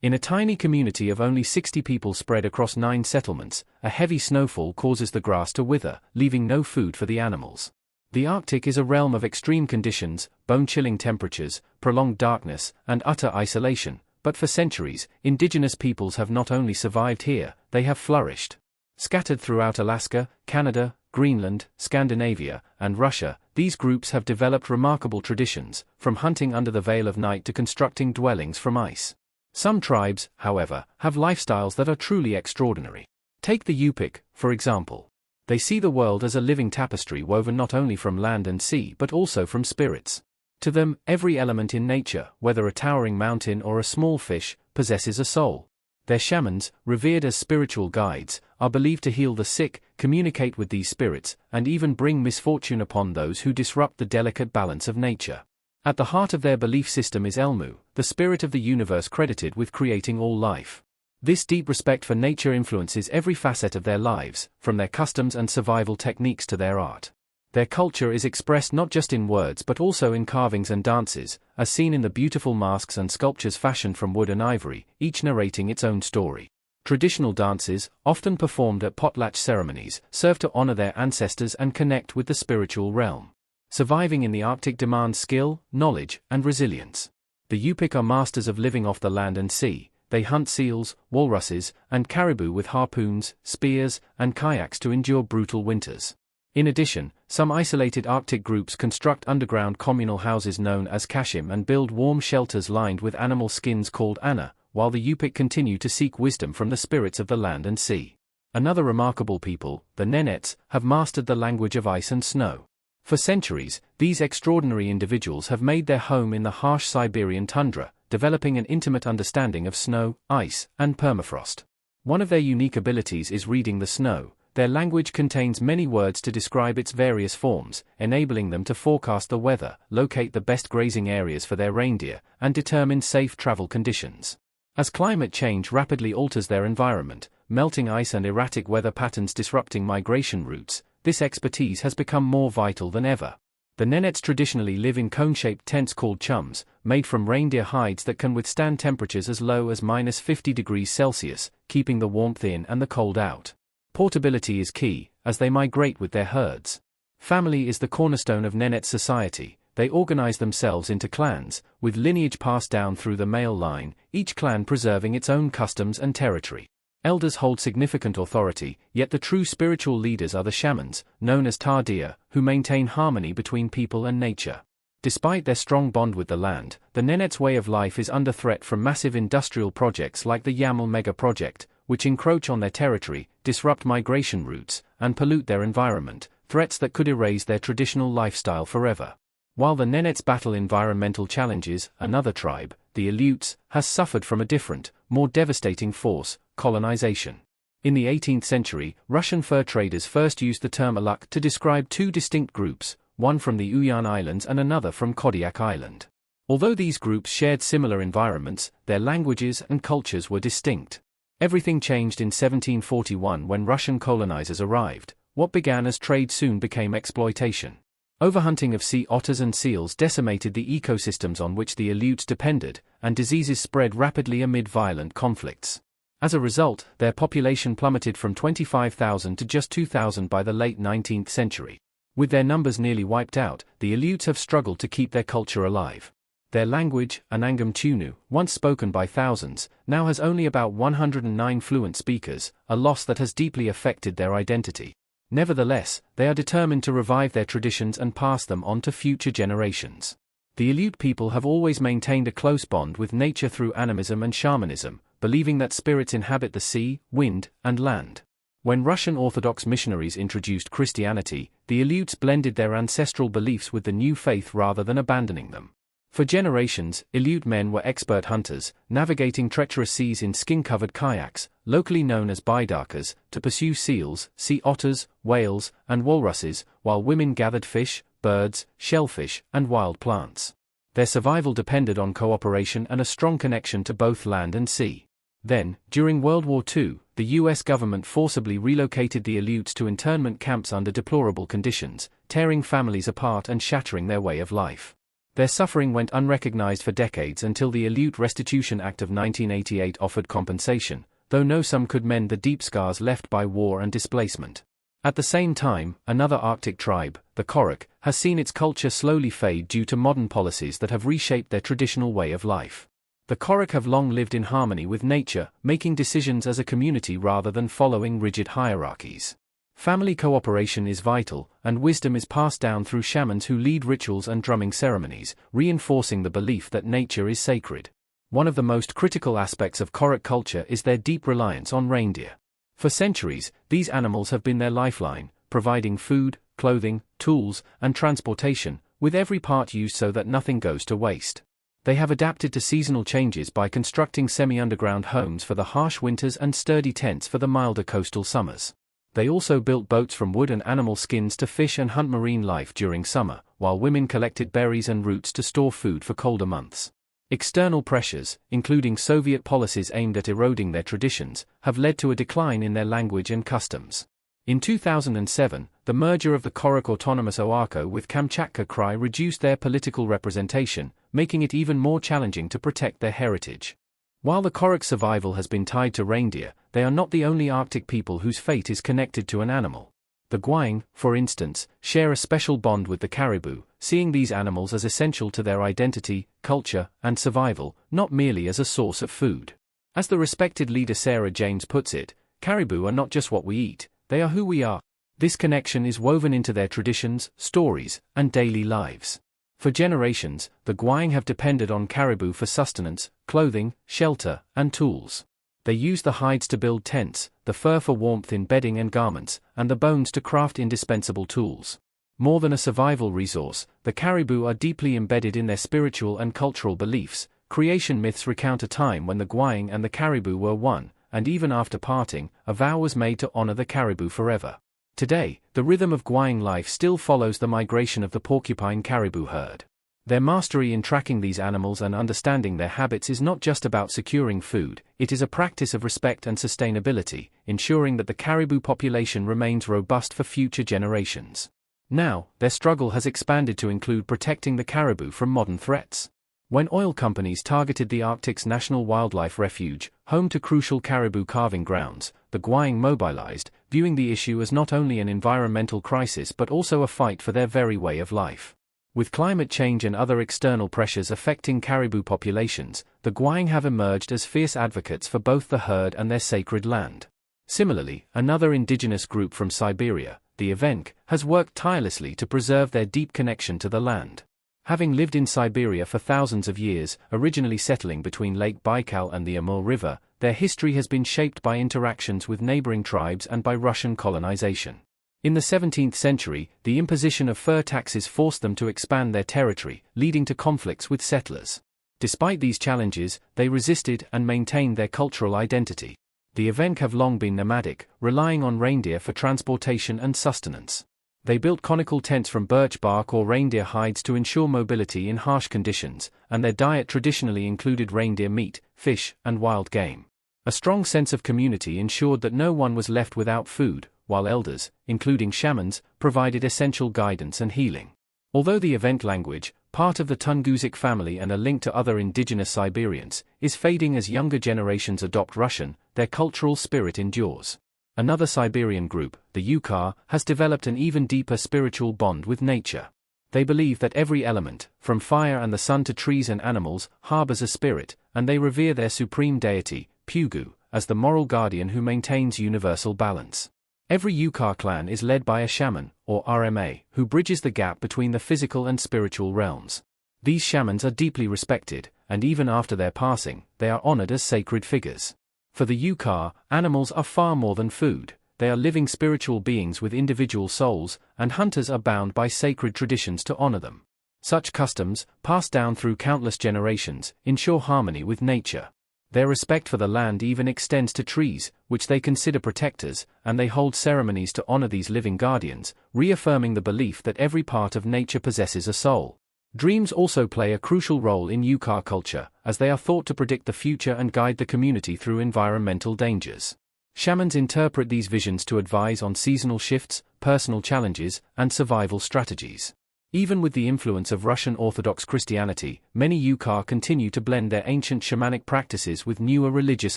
In a tiny community of only 60 people spread across 9 settlements, a heavy snowfall causes the grass to wither, leaving no food for the animals. The Arctic is a realm of extreme conditions, bone-chilling temperatures, prolonged darkness, and utter isolation, but for centuries, indigenous peoples have not only survived here, they have flourished. Scattered throughout Alaska, Canada, Greenland, Scandinavia, and Russia, these groups have developed remarkable traditions, from hunting under the veil of night to constructing dwellings from ice. Some tribes, however, have lifestyles that are truly extraordinary. Take the Yupik, for example. They see the world as a living tapestry woven not only from land and sea but also from spirits. To them, every element in nature, whether a towering mountain or a small fish, possesses a soul. Their shamans, revered as spiritual guides, are believed to heal the sick, communicate with these spirits, and even bring misfortune upon those who disrupt the delicate balance of nature. At the heart of their belief system is Elmu, the spirit of the universe credited with creating all life. This deep respect for nature influences every facet of their lives, from their customs and survival techniques to their art. Their culture is expressed not just in words but also in carvings and dances, as seen in the beautiful masks and sculptures fashioned from wood and ivory, each narrating its own story. Traditional dances, often performed at potlatch ceremonies, serve to honor their ancestors and connect with the spiritual realm. Surviving in the Arctic demands skill, knowledge, and resilience. The Yupik are masters of living off the land and sea. They hunt seals, walruses, and caribou with harpoons, spears, and kayaks to endure brutal winters. In addition, some isolated Arctic groups construct underground communal houses known as kashim and build warm shelters lined with animal skins called anna, while the Yupik continue to seek wisdom from the spirits of the land and sea. Another remarkable people, the Nenets, have mastered the language of ice and snow. For centuries, these extraordinary individuals have made their home in the harsh Siberian tundra, developing an intimate understanding of snow, ice, and permafrost. One of their unique abilities is reading the snow. Their language contains many words to describe its various forms, enabling them to forecast the weather, locate the best grazing areas for their reindeer, and determine safe travel conditions. As climate change rapidly alters their environment, melting ice and erratic weather patterns disrupting migration routes, this expertise has become more vital than ever. The Nenets traditionally live in cone-shaped tents called chums, made from reindeer hides that can withstand temperatures as low as -50 degrees Celsius, keeping the warmth in and the cold out. Portability is key, as they migrate with their herds. Family is the cornerstone of Nenet society. They organize themselves into clans, with lineage passed down through the male line, each clan preserving its own customs and territory. Elders hold significant authority, yet the true spiritual leaders are the shamans, known as Tardir, who maintain harmony between people and nature. Despite their strong bond with the land, the Nenets' way of life is under threat from massive industrial projects like the Yamal Mega Project, which encroach on their territory, disrupt migration routes, and pollute their environment, threats that could erase their traditional lifestyle forever. While the Nenets battle environmental challenges, another tribe, the Aleuts, has suffered from a different, more devastating force, colonization. In the 18th century, Russian fur traders first used the term Aluk to describe two distinct groups, one from the Uyan Islands and another from Kodiak Island. Although these groups shared similar environments, their languages and cultures were distinct. Everything changed in 1741 when Russian colonizers arrived. What began as trade soon became exploitation. Overhunting of sea otters and seals decimated the ecosystems on which the Aleuts depended, and diseases spread rapidly amid violent conflicts. As a result, their population plummeted from 25,000 to just 2,000 by the late 19th century. With their numbers nearly wiped out, the Aleuts have struggled to keep their culture alive. Their language, Anangam Chunu, once spoken by thousands, now has only about 109 fluent speakers, a loss that has deeply affected their identity. Nevertheless, they are determined to revive their traditions and pass them on to future generations. The Aleut people have always maintained a close bond with nature through animism and shamanism, believing that spirits inhabit the sea, wind, and land. When Russian Orthodox missionaries introduced Christianity, the Aleuts blended their ancestral beliefs with the new faith rather than abandoning them. For generations, Aleut men were expert hunters, navigating treacherous seas in skin-covered kayaks, locally known as baidarkas, to pursue seals, sea otters, whales, and walruses, while women gathered fish, birds, shellfish, and wild plants. Their survival depended on cooperation and a strong connection to both land and sea. Then, during World War II, the US government forcibly relocated the Aleuts to internment camps under deplorable conditions, tearing families apart and shattering their way of life. Their suffering went unrecognized for decades until the Aleut Restitution Act of 1988 offered compensation, though no sum could mend the deep scars left by war and displacement. At the same time, another Arctic tribe, the Korik, has seen its culture slowly fade due to modern policies that have reshaped their traditional way of life. The Korik have long lived in harmony with nature, making decisions as a community rather than following rigid hierarchies. Family cooperation is vital, and wisdom is passed down through shamans who lead rituals and drumming ceremonies, reinforcing the belief that nature is sacred. One of the most critical aspects of Korik culture is their deep reliance on reindeer. For centuries, these animals have been their lifeline, providing food, clothing, tools, and transportation, with every part used so that nothing goes to waste. They have adapted to seasonal changes by constructing semi-underground homes for the harsh winters and sturdy tents for the milder coastal summers. They also built boats from wood and animal skins to fish and hunt marine life during summer, while women collected berries and roots to store food for colder months. External pressures, including Soviet policies aimed at eroding their traditions, have led to a decline in their language and customs. In 2007, the merger of the Korik Autonomous Oahu with Kamchatka Krai reduced their political representation, making it even more challenging to protect their heritage. While the Korik's survival has been tied to reindeer, they are not the only Arctic people whose fate is connected to an animal. The Gwaiyang, for instance, share a special bond with the caribou, seeing these animals as essential to their identity, culture, and survival, not merely as a source of food. As the respected leader Sarah James puts it, caribou are not just what we eat, they are who we are. This connection is woven into their traditions, stories, and daily lives. For generations, the Gwaiyang have depended on caribou for sustenance, clothing, shelter, and tools. They use the hides to build tents, the fur for warmth in bedding and garments, and the bones to craft indispensable tools. More than a survival resource, the caribou are deeply embedded in their spiritual and cultural beliefs. Creation myths recount a time when the Gwaiyang and the caribou were one, and even after parting, a vow was made to honor the caribou forever. Today, the rhythm of Gwaiyang life still follows the migration of the porcupine caribou herd. Their mastery in tracking these animals and understanding their habits is not just about securing food, it is a practice of respect and sustainability, ensuring that the caribou population remains robust for future generations. Now, their struggle has expanded to include protecting the caribou from modern threats. When oil companies targeted the Arctic's National Wildlife Refuge, home to crucial caribou calving grounds, the Gwaiyang mobilized, viewing the issue as not only an environmental crisis but also a fight for their very way of life. With climate change and other external pressures affecting caribou populations, the Gwaiyang have emerged as fierce advocates for both the herd and their sacred land. Similarly, another indigenous group from Siberia, the Evenk, has worked tirelessly to preserve their deep connection to the land. Having lived in Siberia for thousands of years, originally settling between Lake Baikal and the Amur River, their history has been shaped by interactions with neighboring tribes and by Russian colonization. In the 17th century, the imposition of fur taxes forced them to expand their territory, leading to conflicts with settlers. Despite these challenges, they resisted and maintained their cultural identity. The Evenk have long been nomadic, relying on reindeer for transportation and sustenance. They built conical tents from birch bark or reindeer hides to ensure mobility in harsh conditions, and their diet traditionally included reindeer meat, fish, and wild game. A strong sense of community ensured that no one was left without food, while elders, including shamans, provided essential guidance and healing. Although the Evenk language, part of the Tungusic family and a link to other indigenous Siberians, is fading as younger generations adopt Russian, their cultural spirit endures. Another Siberian group, the Yukar, has developed an even deeper spiritual bond with nature. They believe that every element, from fire and the sun to trees and animals, harbors a spirit, and they revere their supreme deity, Pugu, as the moral guardian who maintains universal balance. Every Yukar clan is led by a shaman, or RMA, who bridges the gap between the physical and spiritual realms. These shamans are deeply respected, and even after their passing, they are honored as sacred figures. For the Yukar, animals are far more than food. They are living spiritual beings with individual souls, and hunters are bound by sacred traditions to honor them. Such customs, passed down through countless generations, ensure harmony with nature. Their respect for the land even extends to trees, which they consider protectors, and they hold ceremonies to honor these living guardians, reaffirming the belief that every part of nature possesses a soul. Dreams also play a crucial role in Yukar culture, as they are thought to predict the future and guide the community through environmental dangers. Shamans interpret these visions to advise on seasonal shifts, personal challenges, and survival strategies. Even with the influence of Russian Orthodox Christianity, many Yukar continue to blend their ancient shamanic practices with newer religious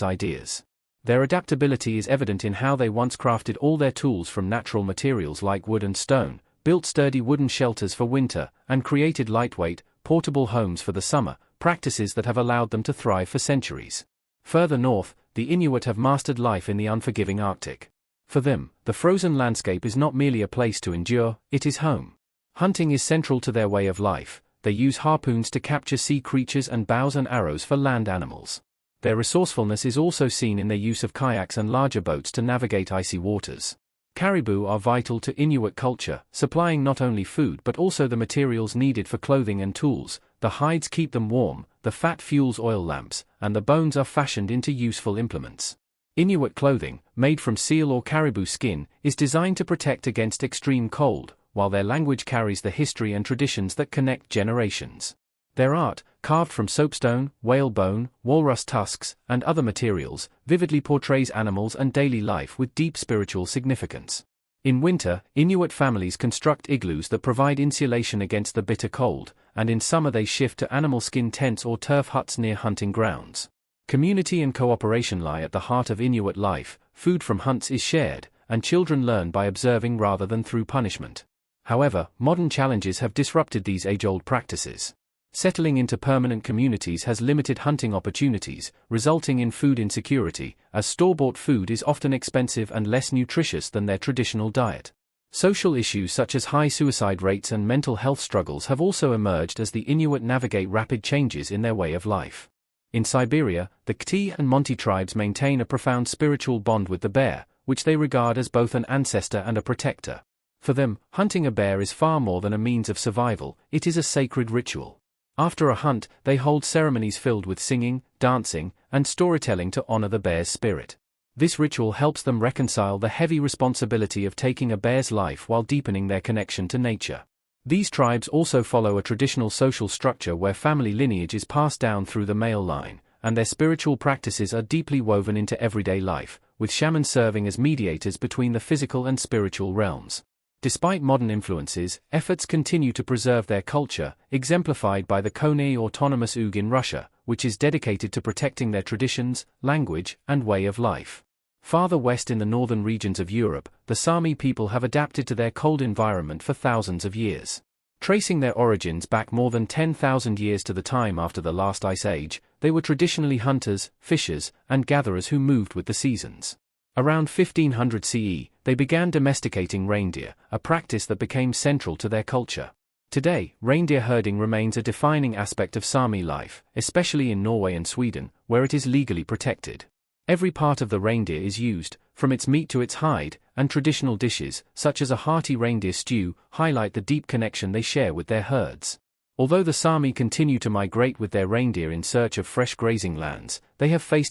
ideas. Their adaptability is evident in how they once crafted all their tools from natural materials like wood and stone, built sturdy wooden shelters for winter, and created lightweight, portable homes for the summer, practices that have allowed them to thrive for centuries. Further north, the Inuit have mastered life in the unforgiving Arctic. For them, the frozen landscape is not merely a place to endure, it is home. Hunting is central to their way of life. They use harpoons to capture sea creatures and bows and arrows for land animals. Their resourcefulness is also seen in their use of kayaks and larger boats to navigate icy waters. Caribou are vital to Inuit culture, supplying not only food but also the materials needed for clothing and tools. The hides keep them warm, the fat fuels oil lamps, and the bones are fashioned into useful implements. Inuit clothing, made from seal or caribou skin, is designed to protect against extreme cold, while their language carries the history and traditions that connect generations. Their art, carved from soapstone, whale bone, walrus tusks, and other materials, vividly portrays animals and daily life with deep spiritual significance. In winter, Inuit families construct igloos that provide insulation against the bitter cold, and in summer they shift to animal skin tents or turf huts near hunting grounds. Community and cooperation lie at the heart of Inuit life. Food from hunts is shared, and children learn by observing rather than through punishment. However, modern challenges have disrupted these age-old practices. Settling into permanent communities has limited hunting opportunities, resulting in food insecurity, as store-bought food is often expensive and less nutritious than their traditional diet. Social issues such as high suicide rates and mental health struggles have also emerged as the Inuit navigate rapid changes in their way of life. In Siberia, the Kti and Monty tribes maintain a profound spiritual bond with the bear, which they regard as both an ancestor and a protector. For them, hunting a bear is far more than a means of survival, it is a sacred ritual. After a hunt, they hold ceremonies filled with singing, dancing, and storytelling to honor the bear's spirit. This ritual helps them reconcile the heavy responsibility of taking a bear's life while deepening their connection to nature. These tribes also follow a traditional social structure where family lineage is passed down through the male line, and their spiritual practices are deeply woven into everyday life, with shamans serving as mediators between the physical and spiritual realms. Despite modern influences, efforts continue to preserve their culture, exemplified by the Koné Autonomous Oug in Russia, which is dedicated to protecting their traditions, language, and way of life. Farther west in the northern regions of Europe, the Sami people have adapted to their cold environment for thousands of years. Tracing their origins back more than 10,000 years to the time after the last ice age, they were traditionally hunters, fishers, and gatherers who moved with the seasons. Around 1500 CE, they began domesticating reindeer, a practice that became central to their culture. Today, reindeer herding remains a defining aspect of Sami life, especially in Norway and Sweden, where it is legally protected. Every part of the reindeer is used, from its meat to its hide, and traditional dishes, such as a hearty reindeer stew, highlight the deep connection they share with their herds. Although the Sami continue to migrate with their reindeer in search of fresh grazing lands, they have faced